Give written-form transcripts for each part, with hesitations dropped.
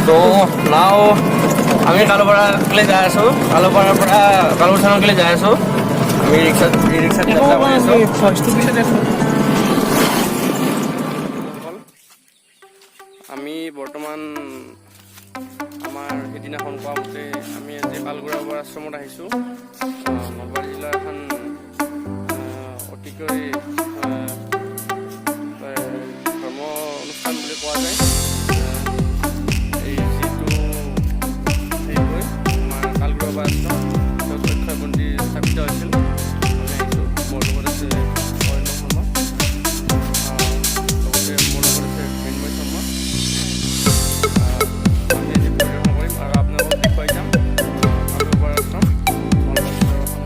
তো নাও আমি কালুপাৰালৈ যাই আছোঁ, কালুপাৰাৰ পৰা কালুথানলৈ যাই আছোঁ। আমি ৰিক্সাত যাত্ৰা কৰি আছোঁ। আমি বৰ্তমান আমাৰ সেইদিনাখন কোৱা মতে আমি আজি পালগুৰা আশ্ৰমত আহিছোঁ। নলবাৰী জিলাৰ এখন অতিকৈ ধৰ্ম অনুষ্ঠান বুলি কোৱা যায়। এই যিটো হেৰি আমাৰ পালগুৰা আশ্ৰম অক্ষয় মন্দিৰ স্থাপিত হৈছিল। মোৰ লগত আছে অৰণ্য শৰ্মা, লগতে মোৰ লগত আছে মৃন্ময় শৰ্মা। আমি আজি পৰিদৰ্শন কৰিম আৰু আপোনালোকক দেখুৱাই যাম পালগুৰা আশ্ৰম নলবাৰী জিলাৰ এখন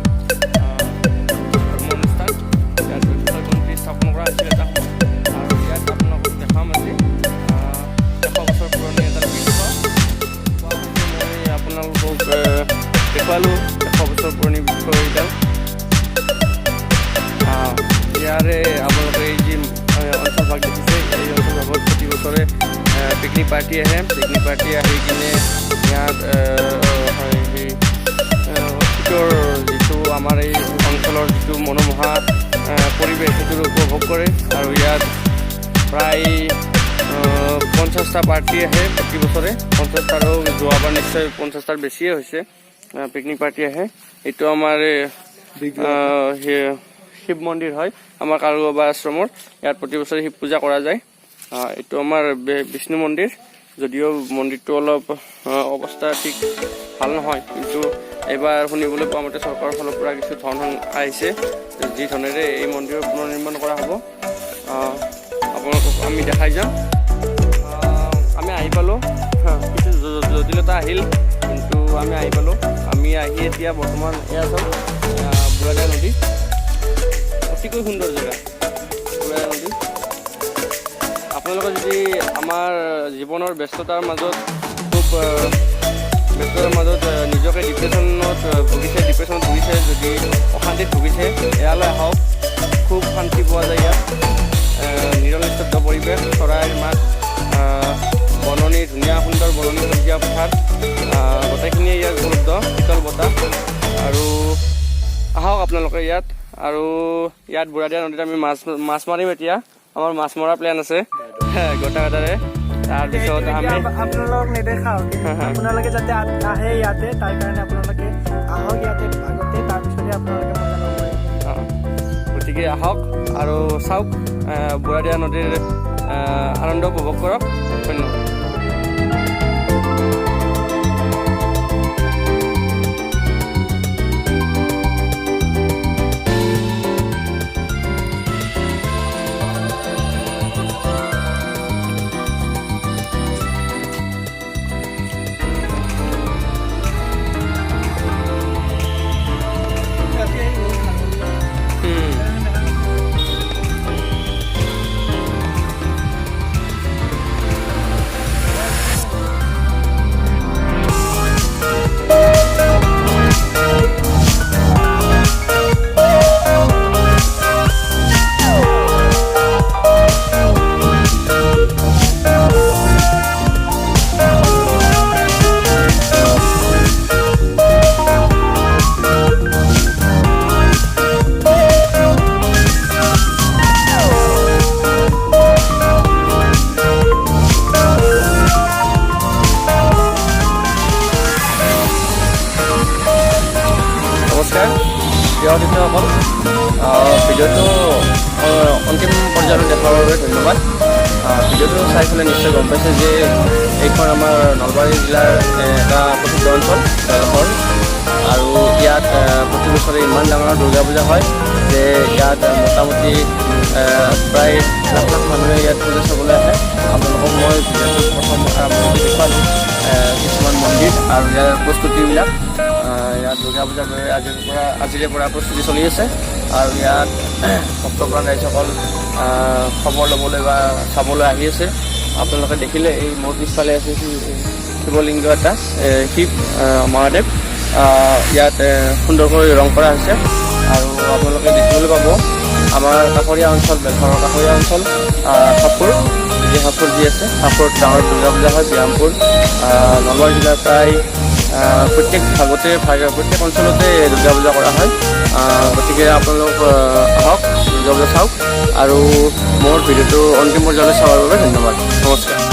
ধৰ্ম অনুষ্ঠান। ইয়াত অক্ষয় মন্দিৰ স্থাপন কৰা হৈছিল এটা সময়ত, আৰু ইয়াত আপোনালোকক দেখাম আজি 100 বছৰ পুৰণি এডাল বৃক্ষ। মই আপোনালোকক দেখুৱালোঁ 100 বছৰ পুৰণি বৃক্ষ এইডাল। ইয়াৰে আপোনালোকে এই যি অঞ্চলভাগ দেখিছে, এই অঞ্চলভাগত প্ৰতি বছৰে পিকনিক পাৰ্টি আহে। পিকনিক পাৰ্টি আহি কিনে ইয়াত অতীতৰ যিটো আমাৰ এই অঞ্চলৰ যিটো মনোমোহা পৰিৱেশ সেইটো উপভোগ কৰে। আৰু ইয়াত প্ৰায় 50টা পাৰ্টি আহে প্ৰতি বছৰে। 50টাৰো যোৱাবাৰ নিশ্চয় 50টাৰ বেছিয়ে হৈছে পিকনিক পাৰ্টি আহে। এইটো আমাৰ শিৱ মন্দিৰ হয় আমাৰ কালুবাবা আশ্ৰমৰ। ইয়াত প্ৰতি বছৰে শিৱ পূজা কৰা যায়। এইটো আমাৰ বিষ্ণু মন্দিৰ, যদিও মন্দিৰটো অলপ অৱস্থা ঠিক ভাল নহয়, কিন্তু এইবাৰ শুনিবলৈ পোৱা মতে চৰকাৰৰ ফালৰ পৰা কিছু ধন আহিছে, যি ধনেৰে এই মন্দিৰৰ পুনৰ নিৰ্মাণ কৰা হ'ব। আপোনালোকক আমি দেখাই যাম। আমি আহি পালোঁ, কিছু জটিলতা আহিল, কিন্তু আমি আহি পালোঁ। আমি আহি এতিয়া বৰ্তমান এয়া চাওক বুঢ়াদিয়া নদী, অতিকৈ সুন্দৰ জেগা বুঢ়াদিয়া নদী। আপোনালোকে যদি আমাৰ জীৱনৰ ব্যস্ততাৰ মাজত নিজকে ডিপ্ৰেশ্যনত ভুগিছে, যদি অশান্তিত ভুগিছে, ইয়ালৈ আহক। খুব শান্তি পোৱা যায় ইয়াত। নিৰল নিস্তব্ধ পৰিৱেশ, চৰাইৰ মাত, বননি, ধুনীয়া সুন্দৰ বননি, সেউজীয়া পথাৰ, গোটেইখিনিয়ে ইয়াত উপলব্ধ। শীতল বতাহ। আৰু আহক আপোনালোকে ইয়াত। আৰু ইয়াত বুঢ়াদিয়া নদীত আমি মাছ মাৰিম এতিয়া। আমাৰ মাছ মৰা প্লেন আছে গোটাগাটাৰে। তাৰপিছত আমি আপোনালোকক নেদেখাও, আপোনালোকে যাতে আহে ইয়াতে, তাৰ কাৰণে আপোনালোকে আহক ইয়াতে আগতে, তাৰপিছতে আপোনালোকে মজা ল'ব পাৰিব। গতিকে আহক আৰু চাওক, বুঢ়াদিয়া নদীৰ আনন্দ উপভোগ কৰক। ধন্যবাদ। দৰ্শকসকল, ভিডিঅ'টো অন্তিম পৰ্যায়লৈ দেখাৰ বাবে ধন্যবাদ। ভিডিঅ'টো চাই পেলাই নিশ্চয় গম পাইছে যে এইখন আমাৰ নলবাৰী জিলাৰ এটা প্ৰসিদ্ধ অঞ্চল জলপৰ। আৰু ইয়াত প্ৰতি বছৰে ইমান ডাঙৰ দুৰ্গা পূজা হয় যে ইয়াত মোটামুটি প্ৰায় লাখ লাখ মানুহে ইয়াত পূজা চাবলৈ আহে। আপোনালোকক মই ভিডিঅ'টো প্ৰথম আৰম্ভণিতে দেখুৱালোঁ কিছুমান মন্দিৰ আৰু ইয়াৰ প্ৰস্তুতিবিলাক। ইয়াত দুৰ্গা পূজাৰ দৰে আজিৰে পৰা প্ৰস্তুতি চলি আছে। আৰু ইয়াত ভক্তপ্ৰাণ ৰাইজসকল খবৰ ল'বলৈ বা চাবলৈ আহি আছে। আপোনালোকে দেখিলে এই মোৰ পিছফালে আছে শিৱলিংগ এটা, শিৱ মহাদেৱ। ইয়াত সুন্দৰকৈ ৰং কৰা হৈছে আৰু আপোনালোকে দেখিবলৈ পাব আমাৰ কাষৰীয়া অঞ্চল বেলখনৰ কাষৰীয়া অঞ্চল হাফুৰ যি আছে হাফুৰত ডাঙৰ দুৰ্গা পূজা হয়। বিৰামপুৰ নলবাৰী জিলাৰ প্ৰায় প্ৰত্যেক প্ৰত্যেক অঞ্চলতে দুৰ্গা পূজা কৰা হয়। গতিকে আপোনালোক আহক, দুৰ্গা পূজা চাওক আৰু মোৰ ভিডিঅ'টো অন্তিম পৰ্যায়লৈ চোৱাৰ বাবে ধন্যবাদ। নমস্কাৰ।